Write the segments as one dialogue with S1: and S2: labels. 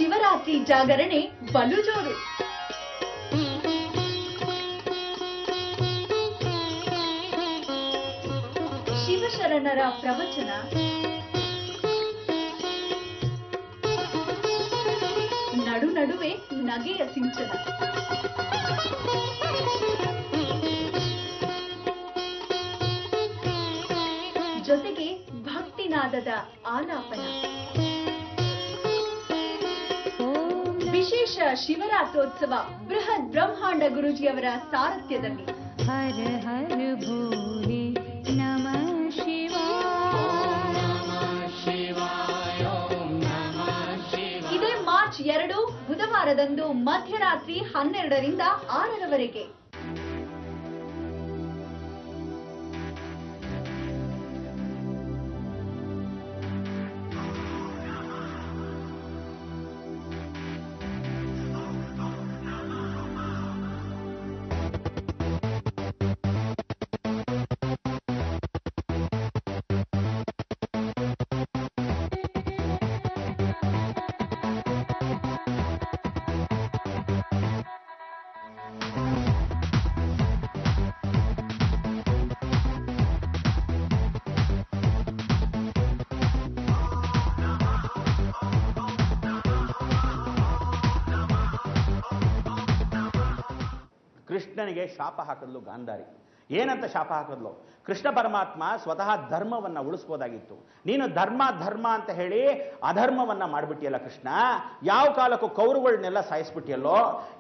S1: ಶಿವರಾತ್ರಿ ಜಾಗರಣೆ ಬಲು ಜೋರು. ಶಿವಶರಣರ ಪ್ರವಚನ, ನಡು ನಡುವೆ ನಗೆಯ ಸಿಂಚನ. ಜೊತೆಗೆ ಭಕ್ತಿನಾದದ ಆಲಾಪನ. ವಿಶೇಷ ಶಿವರಾತ್ರೋತ್ಸವ ಬೃಹತ್ ಬ್ರಹ್ಮಾಂಡ ಗುರೂಜಿಯವರ ಸಾರಥ್ಯದಲ್ಲಿ.
S2: ಹರ ಹರ ಭೋಲೆ ನಮಃ ಶಿವಾಯ.
S1: ಇದೇ ಮಾರ್ಚ್ 2 ಬುಧವಾರದಂದು ಮಧ್ಯರಾತ್ರಿ 12ರಿಂದ 6ರವರೆಗೆ.
S3: ಕೃಷ್ಣನಿಗೆ ಶಾಪ ಹಾಕಿದ್ಲು ಗಾಂಧಾರಿ. ಏನಂತ ಶಾಪ ಹಾಕಿದ್ಲು? ಕೃಷ್ಣ ಪರಮಾತ್ಮ ಸ್ವತಃ ಧರ್ಮವನ್ನ ಉಳಿಸ್ಬೋದಾಗಿತ್ತು. ನೀನು ಧರ್ಮ ಧರ್ಮ ಅಂತ ಹೇಳಿ ಅಧರ್ಮವನ್ನ ಮಾಡ್ಬಿಟ್ಟಿಯಲ್ಲ ಕೃಷ್ಣ. ಯಾವ ಕಾಲಕ್ಕೂ ಕೌರವಗಳನ್ನೆಲ್ಲ ಸಾಯಿಸ್ಬಿಟ್ಟಿಯಲ್ಲೋ.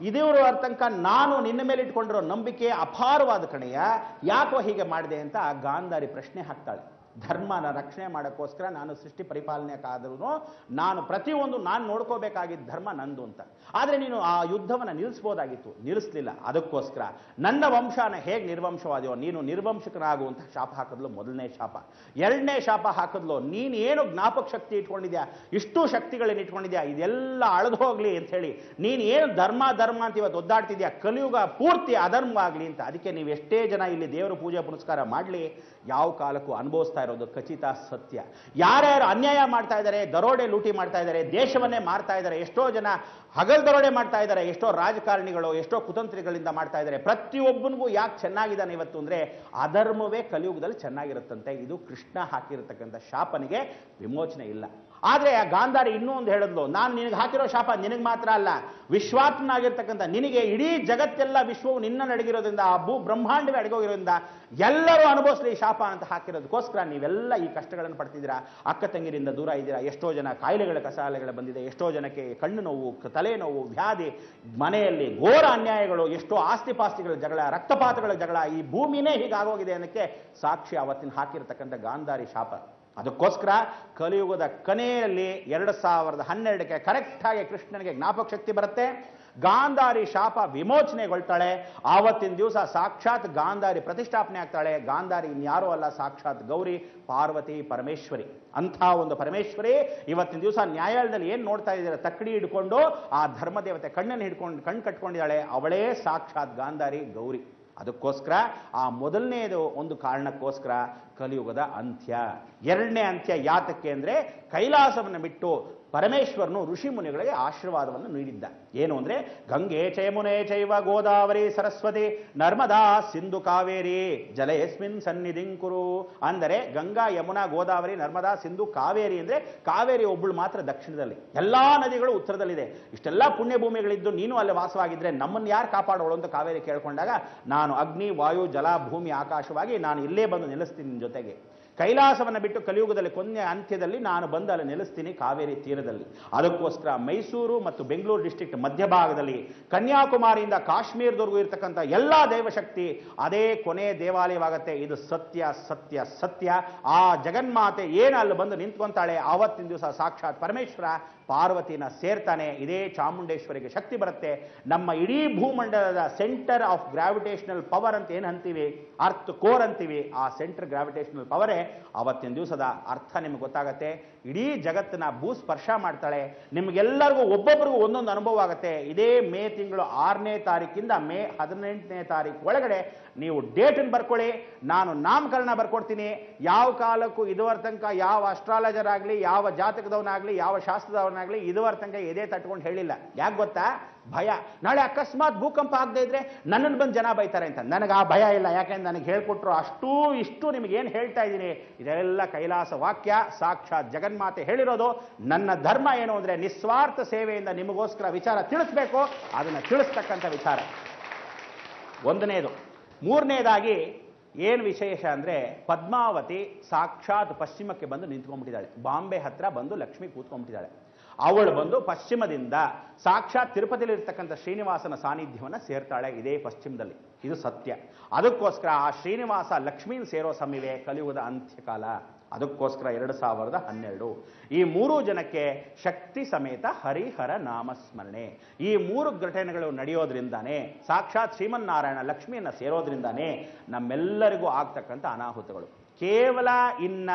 S3: ಇದೇವರು ತನಕ ನಾನು ನಿನ್ನ ಮೇಲೆ ಇಟ್ಕೊಂಡಿರೋ ನಂಬಿಕೆ ಅಪಾರವಾದ ಕಣೆಯ, ಯಾಕೋ ಹೀಗೆ ಮಾಡಿದೆ ಅಂತ ಗಾಂಧಾರಿ ಪ್ರಶ್ನೆ ಹಾಕ್ತಾಳೆ. ಧರ್ಮನ ರಕ್ಷಣೆ ಮಾಡೋಕ್ಕೋಸ್ಕರ ನಾನು ಸೃಷ್ಟಿ ಪರಿಪಾಲನೆಯಾದ್ರೂ ನಾನು ಪ್ರತಿಯೊಂದು ನಾನು ನೋಡ್ಕೋಬೇಕಾಗಿದ್ದ ಧರ್ಮ ನಂದು ಅಂತ. ಆದರೆ ನೀನು ಆ ಯುದ್ಧವನ್ನು ನಿಲ್ಲಿಸ್ಬೋದಾಗಿತ್ತು, ನಿಲ್ಲಿಸ್ಲಿಲ್ಲ. ಅದಕ್ಕೋಸ್ಕರ ನನ್ನ ವಂಶನ ಹೇಗೆ ನಿರ್ವಂಶವಾದೆಯೋ ನೀನು ನಿರ್ವಂಶಕನಾಗು ಅಂತ ಶಾಪ ಹಾಕಿದ್ಲು. ಮೊದಲನೇ ಶಾಪ. ಎರಡನೇ ಶಾಪ ಹಾಕಿದ್ಲು, ನೀನು ಏನು ಜ್ಞಾಪಕ ಶಕ್ತಿ ಇಟ್ಕೊಂಡಿದ್ಯಾ, ಇಷ್ಟು ಶಕ್ತಿಗಳನ್ನ ಇಟ್ಕೊಂಡಿದ್ಯಾ, ಇದೆಲ್ಲ ಅಳೆದು ಹೋಗ್ಲಿ ಅಂತ ಹೇಳಿ ನೀನು ಏನು ಧರ್ಮ ಧರ್ಮ ಅಂತ ಇವತ್ತು ಒದ್ದಾಡ್ತಿದ್ಯಾ, ಕಲಿಯುಗ ಪೂರ್ತಿ ಅಧರ್ಮ ಆಗಲಿ ಅಂತ. ಅದಕ್ಕೆ ನೀವು ಎಷ್ಟೇ ಜನ ಇಲ್ಲಿ ದೇವರ ಪೂಜೆ ಪುನಸ್ಕಾರ ಮಾಡಲಿ, ಯಾವ ಕಾಲಕ್ಕೂ ಅನುಭವಿಸ್ತಾ ಇರೋದು ಖಚಿತ ಸತ್ಯ. ಯಾರ್ಯಾರು ಅನ್ಯಾಯ ಮಾಡ್ತಾ ಇದ್ದಾರೆ, ದರೋಡೆ ಲೂಟಿ ಮಾಡ್ತಾ ಇದ್ದಾರೆ, ದೇಶವನ್ನೇ ಮಾರ್ತಾ ಇದ್ದಾರೆ, ಎಷ್ಟೋ ಜನ ಹಗಲ್ ದರೋಡೆ ಮಾಡ್ತಾ ಇದ್ದಾರೆ, ಎಷ್ಟೋ ರಾಜಕಾರಣಿಗಳು ಎಷ್ಟೋ ಕುತಂತ್ರಿಗಳಿಂದ ಮಾಡ್ತಾ ಇದ್ದಾರೆ. ಪ್ರತಿಯೊಬ್ಬನಿಗೂ ಯಾಕೆ ಚೆನ್ನಾಗಿದ್ದಾನೆ ಇವತ್ತು ಅಂದ್ರೆ ಅಧರ್ಮವೇ ಕಲಿಯುಗದಲ್ಲಿ ಚೆನ್ನಾಗಿರುತ್ತಂತೆ. ಇದು ಕೃಷ್ಣ ಹಾಕಿರತಕ್ಕಂಥ ಶಾಪನಿಗೆ ವಿಮೋಚನೆ ಇಲ್ಲ. ಆದ್ರೆ ಆ ಗಾಂಧಾರಿ ಇನ್ನೂ ಒಂದು ಹೇಳಿದ್ಲು, ನಾನು ನಿನಗೆ ಹಾಕಿರೋ ಶಾಪ ನಿನಗೆ ಮಾತ್ರ ಅಲ್ಲ, ವಿಶ್ವಾತ್ಮನಾಗಿರ್ತಕ್ಕಂಥ ನಿನಗೆ ಇಡೀ ಜಗತ್ತೆಲ್ಲ ವಿಶ್ವವು ನಿನ್ನ ನಡಗಿರೋದ್ರಿಂದ, ಆ ಭೂ ಬ್ರಹ್ಮಾಂಡವೇ ಅಡಗೋಗಿರೋದ್ರಿಂದ ಎಲ್ಲರೂ ಅನುಭವಿಸಲಿ ಶಾಪ ಅಂತ ಹಾಕಿರೋದಕ್ಕೋಸ್ಕರ ನೀವೆಲ್ಲ ಈ ಕಷ್ಟಗಳನ್ನು ಪಡ್ತಿದ್ದೀರಾ. ಅಕ್ಕ ತಂಗಿರಿಂದ ದೂರ ಇದ್ದೀರಾ. ಎಷ್ಟೋ ಜನ ಕಾಯಿಲೆಗಳ ಕಸಾಲೆಗಳು ಬಂದಿದೆ, ಎಷ್ಟೋ ಜನಕ್ಕೆ ಕಣ್ಣು ನೋವು, ತಲೆನೋವು, ವ್ಯಾಧಿ, ಮನೆಯಲ್ಲಿ ಘೋರ ಅನ್ಯಾಯಗಳು, ಎಷ್ಟೋ ಆಸ್ತಿ ಪಾಸ್ತಿಗಳ ಜಗಳ, ರಕ್ತಪಾತಗಳ ಜಗಳ, ಈ ಭೂಮಿನೇ ಹೀಗಾಗೋಗಿದೆ ಅನ್ನೋಕ್ಕೆ ಸಾಕ್ಷಿ ಅವತ್ತಿನ ಹಾಕಿರತಕ್ಕಂಥ ಗಾಂಧಾರಿ ಶಾಪ. ಅದಕ್ಕೋಸ್ಕರ ಕಲಿಯುಗದ ಕೊನೆಯಲ್ಲಿ 2012ಕ್ಕೆ ಕರೆಕ್ಟ್ ಆಗಿ ಕೃಷ್ಣನಿಗೆ ಜ್ಞಾಪಕ ಶಕ್ತಿ ಬರುತ್ತೆ. ಗಾಂಧಾರಿ ಶಾಪ ವಿಮೋಚನೆಗೊಳ್ತಾಳೆ. ಆವತ್ತಿನ ದಿವಸ ಸಾಕ್ಷಾತ್ ಗಾಂಧಾರಿ ಪ್ರತಿಷ್ಠಾಪನೆ ಆಗ್ತಾಳೆ. ಗಾಂಧಾರಿ ಇನ್ಯಾರೂ ಅಲ್ಲ, ಸಾಕ್ಷಾತ್ ಗೌರಿ ಪಾರ್ವತಿ ಪರಮೇಶ್ವರಿ. ಅಂಥ ಒಂದು ಪರಮೇಶ್ವರಿ ಇವತ್ತಿನ ದಿವಸ ನ್ಯಾಯಾಲಯದಲ್ಲಿ ಏನು ನೋಡ್ತಾ ಇದ್ದೀರಾ, ತಕ್ಕಡಿ ಹಿಡ್ಕೊಂಡು ಆ ಧರ್ಮದೇವತೆ ಕಣ್ಣನ್ನು ಹಿಡ್ಕೊಂಡು ಕಣ್ಣು ಕಟ್ಕೊಂಡಿದ್ದಾಳೆ, ಅವಳೇ ಸಾಕ್ಷಾತ್ ಗಾಂಧಾರಿ ಗೌರಿ. ಅದಕ್ಕೋಸ್ಕರ ಆ ಮೊದಲನೇದು ಒಂದು ಕಾರಣಕ್ಕೋಸ್ಕರ ಕಲಿಯುಗದ ಅಂತ್ಯ. ಎರಡನೇ ಅಂತ್ಯ ಯಾತಕ್ಕೆ ಅಂದ್ರೆ ಕೈಲಾಸವನ್ನು ಬಿಟ್ಟು ಪರಮೇಶ್ವರನು ಋಷಿ ಮುನಿಗಳಿಗೆ ಆಶೀರ್ವಾದವನ್ನು ನೀಡಿದ್ದ. ಏನು ಅಂದ್ರೆ ಗಂಗೆ ಚಯಮುನೆ ಚೈವ ಗೋದಾವರಿ ಸರಸ್ವತಿ ನರ್ಮದಾ ಸಿಂಧು ಕಾವೇರಿ ಜಲಯಸ್ಮಿನ್ ಸನ್ನಿಧಿಂಕುರು. ಅಂದರೆ ಗಂಗಾ ಯಮುನಾ ಗೋದಾವರಿ ನರ್ಮದಾ ಸಿಂಧು ಕಾವೇರಿ ಅಂದ್ರೆ ಕಾವೇರಿ ಒಬ್ಬಳು ಮಾತ್ರ ದಕ್ಷಿಣದಲ್ಲಿ, ಎಲ್ಲಾ ನದಿಗಳು ಉತ್ತರದಲ್ಲಿದೆ. ಇಷ್ಟೆಲ್ಲ ಪುಣ್ಯ ಭೂಮಿಗಳಿದ್ದು ನೀನು ಅಲ್ಲಿ ವಾಸವಾಗಿದ್ರೆ ನಮ್ಮನ್ನು ಯಾರು ಕಾಪಾಡೋಳು ಅಂತ ಕಾವೇರಿ ಕೇಳ್ಕೊಂಡಾಗ, ನಾನು ಅಗ್ನಿ ವಾಯು ಜಲ ಭೂಮಿ ಆಕಾಶವಾಗಿ ನಾನು ಇಲ್ಲೇ ಬಂದು ನಿಲ್ಲಿಸ್ತೀನಿ ನಿನ್ನ ಜೊತೆಗೆ. ಕೈಲಾಸವನ್ನು ಬಿಟ್ಟು ಕಲಿಯುಗದಲ್ಲಿ ಕೊನೆಯ ಅಂತ್ಯದಲ್ಲಿ ನಾನು ಬಂದು ಅಲ್ಲಿ ನೆಲೆಸ್ತೀನಿ ಕಾವೇರಿ ತೀರದಲ್ಲಿ. ಅದಕ್ಕೋಸ್ಕರ ಮೈಸೂರು ಮತ್ತು ಬೆಂಗಳೂರು ಡಿಸ್ಟ್ರಿಕ್ಟ್ ಮಧ್ಯಭಾಗದಲ್ಲಿ ಕನ್ಯಾಕುಮಾರಿಯಿಂದ ಕಾಶ್ಮೀರದವರೆಗೂ ಇರತಕ್ಕಂಥ ಎಲ್ಲ ದೈವಶಕ್ತಿ ಅದೇ ಕೊನೆಯ ದೇವಾಲಯವಾಗತ್ತೆ. ಇದು ಸತ್ಯ ಸತ್ಯ ಸತ್ಯ. ಆ ಜಗನ್ಮಾತೆ ಏನು ಅಲ್ಲಿ ಬಂದು ನಿಂತ್ಕೊಂತಾಳೆ, ಆವತ್ತಿನ ದಿವಸ ಸಾಕ್ಷಾತ್ ಪರಮೇಶ್ವರ ಪಾರ್ವತಿನ ಸೇರ್ತಾನೆ. ಇದೇ ಚಾಮುಂಡೇಶ್ವರಿಗೆ ಶಕ್ತಿ ಬರುತ್ತೆ. ನಮ್ಮ ಇಡೀ ಭೂಮಂಡಲದ ಸೆಂಟರ್ ಆಫ್ ಗ್ರಾವಿಟೇಷನಲ್ ಪವರ್ ಅಂತ ಏನು ಅಂತೀವಿ, ಅರ್ತ್ ಕೋರ್ ಅಂತೀವಿ, ಆ ಸೆಂಟರ್ ಗ್ರಾವಿಟೇಷನಲ್ ಪವರೇ ಅವತ್ತಿನ ದಿವಸದ ಅರ್ಥ ನಿಮ್ಗೆ ಗೊತ್ತಾಗತ್ತೆ. ಇಡೀ ಜಗತ್ತನ್ನ ಭೂಸ್ಪರ್ಶ ಮಾಡ್ತಾಳೆ. ನಿಮ್ಗೆಲ್ಲರಿಗೂ ಒಬ್ಬೊಬ್ಬರಿಗೂ ಒಂದೊಂದು ಅನುಭವ ಆಗುತ್ತೆ. ಇದೇ ಮೇ ತಿಂಗಳು 6ನೇ ತಾರೀಕಿಂದ ಮೇ 18ನೇ ತಾರೀಕು ಒಳಗಡೆ ನೀವು ಡೇಟನ್ನು ಬರ್ಕೊಳ್ಳಿ. ನಾನು ನಾಮಕರಣ ಬರ್ಕೊಡ್ತೀನಿ. ಯಾವ ಕಾಲಕ್ಕೂ ಇದುವರೆ ತನಕ ಯಾವ ಅಸ್ಟ್ರಾಲಜರ್ ಆಗಲಿ, ಯಾವ ಜಾತಕದವನಾಗಲಿ, ಯಾವ ಶಾಸ್ತ್ರದವನಾಗಲಿ ನಾನಾಗಲಿ ಇದುವರೆ ತನಕ ಎದೆ ತಟ್ಕೊಂಡು ಹೇಳಿಲ್ಲ. ಯಾಕೆ ಗೊತ್ತಾ? ಭಯ. ನಾಳೆ ಅಕಸ್ಮಾತ್ ಭೂಕಂಪ ಆಗದೆ ಇದ್ರೆ ನನ್ನನ್ನು ಬಂದು ಜನ ಬೈತಾರೆ ಅಂತ. ನನಗೆ ಆ ಭಯ ಇಲ್ಲ. ಯಾಕೆಂದ್ರೆ ನನಗೆ ಹೇಳ್ಕೊಟ್ರು ಅಷ್ಟೂ ಇಷ್ಟು ನಿಮಗೇನು ಹೇಳ್ತಾ ಇದ್ದೀನಿ ಇದೆಲ್ಲ ಕೈಲಾಸ ವಾಕ್ಯ, ಸಾಕ್ಷಾತ್ ಜಗನ್ಮಾತೆ ಹೇಳಿರೋದು. ನನ್ನ ಧರ್ಮ ಏನು ಅಂದರೆ ನಿಸ್ವಾರ್ಥ ಸೇವೆಯಿಂದ ನಿಮಗೋಸ್ಕರ ವಿಚಾರ ತಿಳಿಸ್ಬೇಕು, ಅದನ್ನು ತಿಳಿಸ್ತಕ್ಕಂಥ ವಿಚಾರ ಒಂದನೇದು. ಮೂರನೇದಾಗಿ ಏನು ವಿಶೇಷ ಅಂದರೆ ಪದ್ಮಾವತಿ ಸಾಕ್ಷಾತ್ ಪಶ್ಚಿಮಕ್ಕೆ ಬಂದು ನಿಂತ್ಕೊಂಡ್ಬಿಟ್ಟಿದ್ದಾಳೆ. ಬಾಂಬೆ ಹತ್ರ ಬಂದು ಲಕ್ಷ್ಮಿ ಕೂತ್ಕೊಂಡ್ಬಿಟ್ಟಿದ್ದಾಳೆ. ಅವಳು ಬಂದು ಪಶ್ಚಿಮದಿಂದ ಸಾಕ್ಷಾತ್ ತಿರುಪತಿಲಿರ್ತಕ್ಕಂಥ ಶ್ರೀನಿವಾಸನ ಸಾನ್ನಿಧ್ಯವನ್ನು ಸೇರ್ತಾಳೆ ಇದೇ ಪಶ್ಚಿಮದಲ್ಲಿ. ಇದು ಸತ್ಯ. ಅದಕ್ಕೋಸ್ಕರ ಆ ಶ್ರೀನಿವಾಸ ಲಕ್ಷ್ಮೀನ್ ಸೇರೋ ಸಮಯವೇ ಕಲಿಯುಗದ ಅಂತ್ಯಕಾಲ. ಅದಕ್ಕೋಸ್ಕರ 2012 ಈ 3 ಜನಕ್ಕೆ ಶಕ್ತಿ ಸಮೇತ ಹರಿಹರ ನಾಮಸ್ಮರಣೆ. ಈ 3 ಘಟನೆಗಳು ನಡೆಯೋದ್ರಿಂದಾನೇ, ಸಾಕ್ಷಾತ್ ಶ್ರೀಮನ್ನಾರಾಯಣ ಲಕ್ಷ್ಮಿಯನ್ನು ಸೇರೋದ್ರಿಂದಾನೇ ನಮ್ಮೆಲ್ಲರಿಗೂ ಆಗ್ತಕ್ಕಂಥ ಅನಾಹುತಗಳು. ಕೇವಲ ಇನ್ನ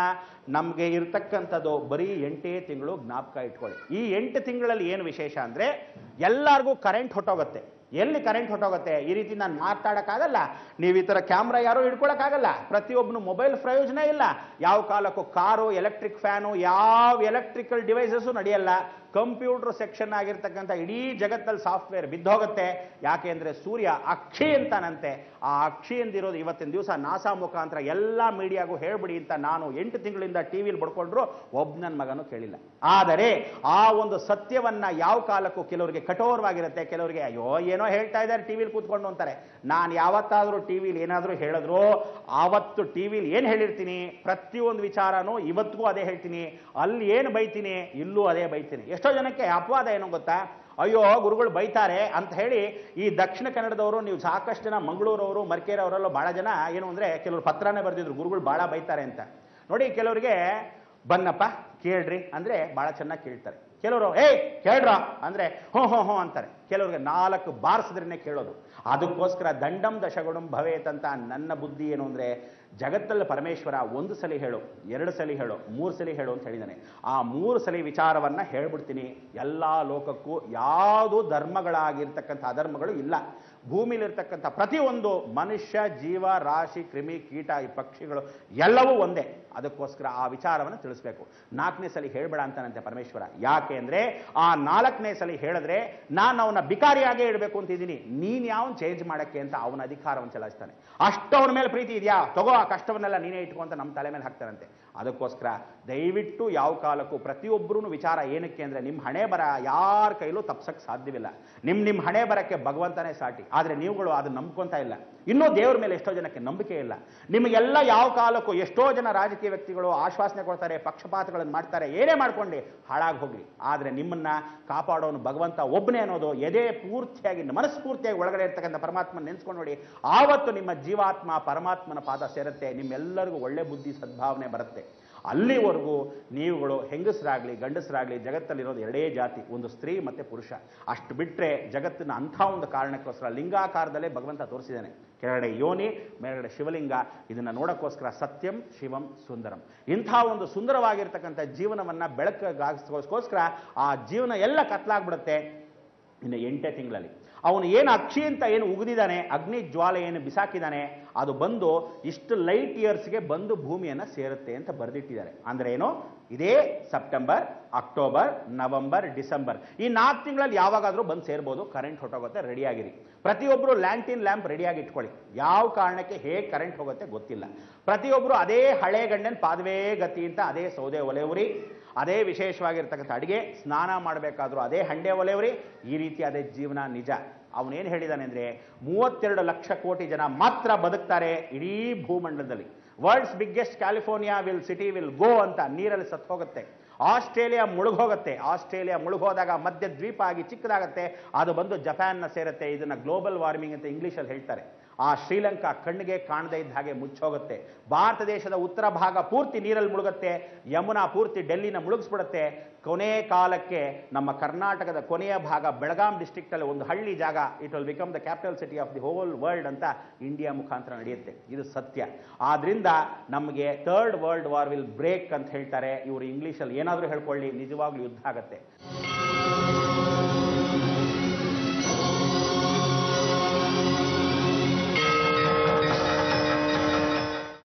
S3: ನಮಗೆ ಇರ್ತಕ್ಕಂಥದ್ದು ಬರೀ 8 ತಿಂಗಳು ಜ್ಞಾಪಕ ಇಟ್ಕೊಳ್ಳಿ. ಈ 8 ತಿಂಗಳಲ್ಲಿ ಏನು ವಿಶೇಷ ಅಂದರೆ ಎಲ್ಲರಿಗೂ ಕರೆಂಟ್ ಹೊಟ್ಟೋಗುತ್ತೆ. ಎಲ್ಲಿ ಕರೆಂಟ್ ಹೊಟ್ಟೋಗುತ್ತೆ? ಈ ರೀತಿ ನಾನು ಮಾತಾಡೋಕ್ಕಾಗಲ್ಲ, ನೀವು ಈ ಥರ ಕ್ಯಾಮ್ರಾ ಯಾರೂ ಹಿಡ್ಕೊಳಕ್ಕಾಗಲ್ಲ, ಪ್ರತಿಯೊಬ್ಬನು ಮೊಬೈಲ್ ಪ್ರಯೋಜನ ಇಲ್ಲ, ಯಾವ ಕಾಲಕ್ಕೂ ಕಾರು, ಎಲೆಕ್ಟ್ರಿಕ್ ಫ್ಯಾನು, ಯಾವ ಎಲೆಕ್ಟ್ರಿಕಲ್ ಡಿವೈಸಸ್ಸು ನಡೆಯಲ್ಲ. ಕಂಪ್ಯೂಟರ್ ಸೆಕ್ಷನ್ ಆಗಿರ್ತಕ್ಕಂಥ ಇಡೀ ಜಗತ್ತಲ್ಲಿ ಸಾಫ್ಟ್ವೇರ್ ಬಿದ್ದೋಗುತ್ತೆ. ಯಾಕೆ ಅಂದರೆ ಸೂರ್ಯ ಅಕ್ಷಿ ಅಂತಾನಂತೆ. ಆ ಅಕ್ಷಿ ಎಂದಿರೋದು ಇವತ್ತಿನ ದಿವಸ ನಾಸಾ ಮುಖಾಂತರ ಎಲ್ಲ ಮೀಡಿಯಾಗೂ ಹೇಳ್ಬಿಡಿ ಅಂತ ನಾನು 8 ತಿಂಗಳಿಂದ ಟಿವಿಲಿ ಬಡ್ಕೊಂಡ್ರು ಒಬ್ಬ ನನ್ನ ಮಗನೂ ಕೇಳಿಲ್ಲ. ಆದರೆ ಆ ಒಂದು ಸತ್ಯವನ್ನ ಯಾವ ಕಾಲಕ್ಕೂ ಕೆಲವರಿಗೆ ಕಠೋರವಾಗಿರುತ್ತೆ, ಕೆಲವರಿಗೆ ಅಯ್ಯೋ ಏನೋ ಹೇಳ್ತಾ ಇದ್ದಾರೆ ಟಿವಿಲಿ ಕೂತ್ಕೊಂಡು ಅಂತಾರೆ. ನಾನು ಯಾವತ್ತಾದರೂ ಟಿವಿಲಿ ಏನಾದರೂ ಹೇಳಿದ್ರು ಆವತ್ತು ಟಿವಿಲಿ ಏನು ಹೇಳಿರ್ತೀನಿ, ಪ್ರತಿಯೊಂದು ವಿಚಾರನೂ ಇವತ್ತಿಗೂ ಅದೇ ಹೇಳ್ತೀನಿ. ಅಲ್ಲಿ ಏನು ಬೈತೀನಿ ಇಲ್ಲೂ ಅದೇ ಬೈತೀನಿ. ಎಷ್ಟೋ ಜನಕ್ಕೆ ಅಪವಾದ ಏನೋ ಗೊತ್ತಾ, ಅಯ್ಯೋ ಗುರುಗಳು ಬೈತಾರೆ ಅಂತ ಹೇಳಿ ಈ ದಕ್ಷಿಣ ಕನ್ನಡದವರು, ನೀವು ಸಾಕಷ್ಟು ಜನ ಮಂಗಳೂರವರು, ಮರ್ಕೇರಿ ಅವರೆಲ್ಲ ಭಾಳ ಜನ ಏನು ಅಂದರೆ ಕೆಲವರು ಪತ್ರನೇ ಬರೆದಿದ್ರು ಗುರುಗಳು ಭಾಳ ಬೈತಾರೆ ಅಂತ. ನೋಡಿ, ಕೆಲವರಿಗೆ ಬನ್ನಪ್ಪ ಕೇಳ್ರಿ ಅಂದರೆ ಭಾಳ ಚೆನ್ನಾಗಿ ಕೇಳ್ತಾರೆ. ಕೆಲವರು ಕೇಳ್ರ ಅಂದರೆ ಹ್ಞೂ ಹ್ಞೂ ಹ್ಞೂ ಅಂತಾರೆ. ಕೆಲವ್ರಿಗೆ 4 ಬಾರಿಸಿದ್ರೇ ಕೇಳೋದು. ಅದಕ್ಕೋಸ್ಕರ ದಂಡಂ ದಶಗುಣಂ ಭವೇತ್ ಅಂತ ನನ್ನ ಬುದ್ಧಿ ಏನು ಅಂದರೆ, ಜಗತ್ತಲ್ಲಿ ಪರಮೇಶ್ವರ 1 ಸಲ ಹೇಳು, 2 ಸಲ ಹೇಳು, 3 ಸಲ ಹೇಳು ಅಂತ ಹೇಳಿದ್ದಾನೆ. ಆ 3 ಸಲ ವಿಚಾರವನ್ನು ಹೇಳ್ಬಿಡ್ತೀನಿ. ಎಲ್ಲ ಲೋಕಕ್ಕೂ ಯಾವುದು ಧರ್ಮಗಳಾಗಿರ್ತಕ್ಕಂಥ ಅಧರ್ಮಗಳು ಇಲ್ಲ. ಭೂಮಿಲಿರ್ತಕ್ಕಂಥ ಪ್ರತಿಯೊಂದು ಮನುಷ್ಯ, ಜೀವ, ರಾಶಿ, ಕ್ರಿಮಿ, ಕೀಟ, ಈ ಪಕ್ಷಿಗಳು ಎಲ್ಲವೂ ಒಂದೇ. ಅದಕ್ಕೋಸ್ಕರ ಆ ವಿಚಾರವನ್ನು ತಿಳಿಸ್ಬೇಕು. 4ನೇ ಸಲ ಹೇಳ್ಬೇಡ ಅಂತಾನಂತೆ ಪರಮೇಶ್ವರ. ಯಾಕೆ ಅಂದರೆ ಆ 4ನೇ ಸಲ ಹೇಳಿದ್ರೆ ನಾನು ಅವನ ಬಿಕಾರಿಯಾಗೇ ಇಡಬೇಕು ಅಂತಿದ್ದೀನಿ, ನೀನು ಯಾವನ್ ಚೇಂಜ್ ಮಾಡಕ್ಕೆ ಅಂತ ಅವನ ಅಧಿಕಾರವನ್ನು ಚಲಾಯಿಸ್ತಾನೆ. ಅಷ್ಟವನ ಮೇಲೆ ಪ್ರೀತಿ ಇದೆಯಾ, ತಗೋ ಆ ಕಷ್ಟವನ್ನೆಲ್ಲ ನೀನೇ ಇಟ್ಕೊ ಅಂತ ನಮ್ಮ ತಲೆ ಮೇಲೆ ಹಾಕ್ತಾರಂತೆ. ಅದಕ್ಕೋಸ್ಕರ ದಯವಿಟ್ಟು ಯಾವ ಕಾಲಕ್ಕೂ ಪ್ರತಿಯೊಬ್ಬರೂ ವಿಚಾರ ಏನಕ್ಕೆ ಅಂದರೆ, ನಿಮ್ಮ ಹಣೆ ಬರ ಯಾರ ಕೈಲೂ ತಪ್ಸಕ್ಕೆ ಸಾಧ್ಯವಿಲ್ಲ. ನಿಮ್ಮ ಹಣೆ ಬರಕ್ಕೆ ಭಗವಂತನೇ ಸಾಟಿ. ಆದರೆ ನೀವುಗಳು ಅದನ್ನು ನಂಬ್ಕೊಂತಾ ಇಲ್ಲ. ಇನ್ನೂ ದೇವ್ರ ಮೇಲೆ ಎಷ್ಟೋ ಜನಕ್ಕೆ ನಂಬಿಕೆ ಇಲ್ಲ. ನಿಮಗೆಲ್ಲ ಯಾವ ಕಾಲಕ್ಕೂ ಎಷ್ಟೋ ಜನ ರಾಜಕೀಯ ವ್ಯಕ್ತಿಗಳು ಆಶ್ವಾಸನೆ ಕೊಡ್ತಾರೆ, ಪಕ್ಷಪಾತಗಳನ್ನು ಮಾಡ್ತಾರೆ, ಏನೇ ಮಾಡ್ಕೊಂಡು ಹಾಳಾಗಿ ಹೋಗ್ಲಿ. ಆದರೆ ನಿಮ್ಮನ್ನ ಕಾಪಾಡೋನು ಭಗವಂತ ಒಬ್ಬನೇ ಅನ್ನೋದು ಎದೆ ಪೂರ್ತಿಯಾಗಿ, ಮನಸ್ಫೂರ್ತಿಯಾಗಿ ಒಳಗಡೆ ಇರ್ತಕ್ಕಂಥ ಪರಮಾತ್ಮನ ನೆನೆಸ್ಕೊಂಡು ನೋಡಿ. ಆವತ್ತು ನಿಮ್ಮ ಜೀವಾತ್ಮ ಪರಮಾತ್ಮನ ಪಾದ ಸೇರುತ್ತೆ. ನಿಮ್ಮೆಲ್ಲರಿಗೂ ಒಳ್ಳೆ ಬುದ್ಧಿ ಸದ್ಭಾವನೆ ಬರುತ್ತೆ. ಅಲ್ಲಿವರೆಗೂ ನೀವುಗಳು ಹೆಂಗಸರಾಗಲಿ ಗಂಡಸರಾಗಲಿ ಜಗತ್ತಲ್ಲಿರೋದು 2 ಜಾತಿ, ಒಂದು ಸ್ತ್ರೀ ಮತ್ತು ಪುರುಷ. ಅಷ್ಟು ಬಿಟ್ಟರೆ ಜಗತ್ತಿನ ಅಂಥ ಒಂದು ಕಾರಣಕ್ಕೋಸ್ಕರ ಲಿಂಗಾಕಾರದಲ್ಲೇ ಭಗವಂತ ತೋರಿಸಿದ್ದಾನೆ. ಕೆಳಗಡೆ ಯೋನಿ, ಮೇಲ್ಗಡೆ ಶಿವಲಿಂಗ. ಇದನ್ನು ನೋಡೋಕ್ಕೋಸ್ಕರ ಸತ್ಯಂ ಶಿವಂ ಸುಂದರಂ. ಇಂಥ ಒಂದು ಸುಂದರವಾಗಿರ್ತಕ್ಕಂಥ ಜೀವನವನ್ನು ಬೆಳಕಾಗಿಸ್ಕೋಸ್ಕರ ಆ ಜೀವನ ಎಲ್ಲ ಕತ್ಲಾಗ್ಬಿಡುತ್ತೆ. ಇನ್ನು 8 ತಿಂಗಳಲ್ಲಿ ಅವನು ಏನು ಅಕ್ಷಿ ಅಂತ ಏನು ಉಗಿದಿದ್ದಾನೆ, ಅಗ್ನಿ ಜ್ವಾಲೆ ಏನು ಬಿಸಾಕಿದ್ದಾನೆ, ಅದು ಬಂದು ಇಷ್ಟು ಲೈಟ್ ಇಯರ್ಸ್ಗೆ ಬಂದು ಭೂಮಿಯನ್ನು ಸೇರುತ್ತೆ ಅಂತ ಬರೆದಿಟ್ಟಿದ್ದಾರೆ. ಅಂದರೆ ಏನು, ಇದೇ ಸೆಪ್ಟೆಂಬರ್, ಅಕ್ಟೋಬರ್, ನವೆಂಬರ್, ಡಿಸೆಂಬರ್ ಈ 4 ತಿಂಗಳಲ್ಲಿ ಯಾವಾಗಾದರೂ ಬಂದು ಸೇರ್ಬೋದು. ಕರೆಂಟ್ ಹೊಟ್ಟೋಗುತ್ತೆ, ರೆಡಿಯಾಗಿರಿ. ಪ್ರತಿಯೊಬ್ಬರು ಲ್ಯಾಂಟಿನ್ ಲ್ಯಾಂಪ್ ರೆಡಿಯಾಗಿ ಇಟ್ಕೊಳ್ಳಿ. ಯಾವ ಕಾರಣಕ್ಕೆ ಹೇಗೆ ಕರೆಂಟ್ ಹೋಗುತ್ತೆ ಗೊತ್ತಿಲ್ಲ. ಪ್ರತಿಯೊಬ್ಬರು ಅದೇ ಹಳೆ ಗಂಡನ ಪಾದವೇ ಗತಿ ಅಂತ ಅದೇ ಸೌದೆ ಒಲೆ ಉರಿ, ಅದೇ ವಿಶೇಷವಾಗಿರ್ತಕ್ಕಂಥ ಅಡುಗೆ, ಸ್ನಾನ ಮಾಡಬೇಕಾದ್ರೂ ಅದೇ ಹಂಡೆ ಒಲೆ ಉರಿ. ಈ ರೀತಿ ಅದೇ ಜೀವನ ನಿಜ. ಅವನೇನು ಹೇಳಿದಾನೆ ಅಂದರೆ 32 ಲಕ್ಷ ಕೋಟಿ ಜನ ಮಾತ್ರ ಬದುಕ್ತಾರೆ ಇಡೀ ಭೂಮಂಡಲದಲ್ಲಿ. World's biggest California city will go ಅಂತ ನೀರಲ್ಲಿ ಸತ್ತು ಹೋಗುತ್ತೆ. ಆಸ್ಟ್ರೇಲಿಯಾ ಮುಳುಗೋಗುತ್ತೆ. ಆಸ್ಟ್ರೇಲಿಯಾ ಮುಳುಗೋದಾಗ ಮಧ್ಯ ದ್ವೀಪ ಆಗಿ ಚಿಕ್ಕದಾಗತ್ತೆ, ಅದು ಬಂದು ಜಪಾನ್ನ ಸೇರುತ್ತೆ. ಇದನ್ನು ಗ್ಲೋಬಲ್ ವಾರ್ಮಿಂಗ್ ಅಂತ ಇಂಗ್ಲೀಷಲ್ಲಿ ಹೇಳ್ತಾರೆ. ಆ ಶ್ರೀಲಂಕಾ ಕಣ್ಣಿಗೆ ಕಾಣದೇ ಇದ್ದ ಹಾಗೆ ಮುಚ್ಚೋಗುತ್ತೆ. ಭಾರತ ದೇಶದ ಉತ್ತರ ಭಾಗ ಪೂರ್ತಿ ನೀರಲ್ಲಿ ಮುಳುಗುತ್ತೆ. ಯಮುನಾ ಪೂರ್ತಿ ಡೆಲ್ಲಿನ ಮುಳುಗಿಸ್ಬಿಡುತ್ತೆ. ಕೊನೆ ಕಾಲಕ್ಕೆ ನಮ್ಮ ಕರ್ನಾಟಕದ ಕೊನೆಯ ಭಾಗ ಬೆಳಗಾಂ ಡಿಸ್ಟ್ರಿಕ್ಟಲ್ಲಿ ಒಂದು ಹಳ್ಳಿ ಜಾಗ, it will become the capital city of the whole world ಅಂತ ಇಂಡಿಯಾ ಮುಖಾಂತರ ನಡೆಯುತ್ತೆ. ಇದು ಸತ್ಯ. ಆದ್ರಿಂದ ನಮಗೆ 3rd world war will break ಅಂತ ಹೇಳ್ತಾರೆ. ಇವರು ಇಂಗ್ಲೀಷಲ್ಲಿ ಏನಾದರೂ ಹೇಳ್ಕೊಳ್ಳಿ, ನಿಜವಾಗ್ಲೂ ಯುದ್ಧ ಆಗುತ್ತೆ.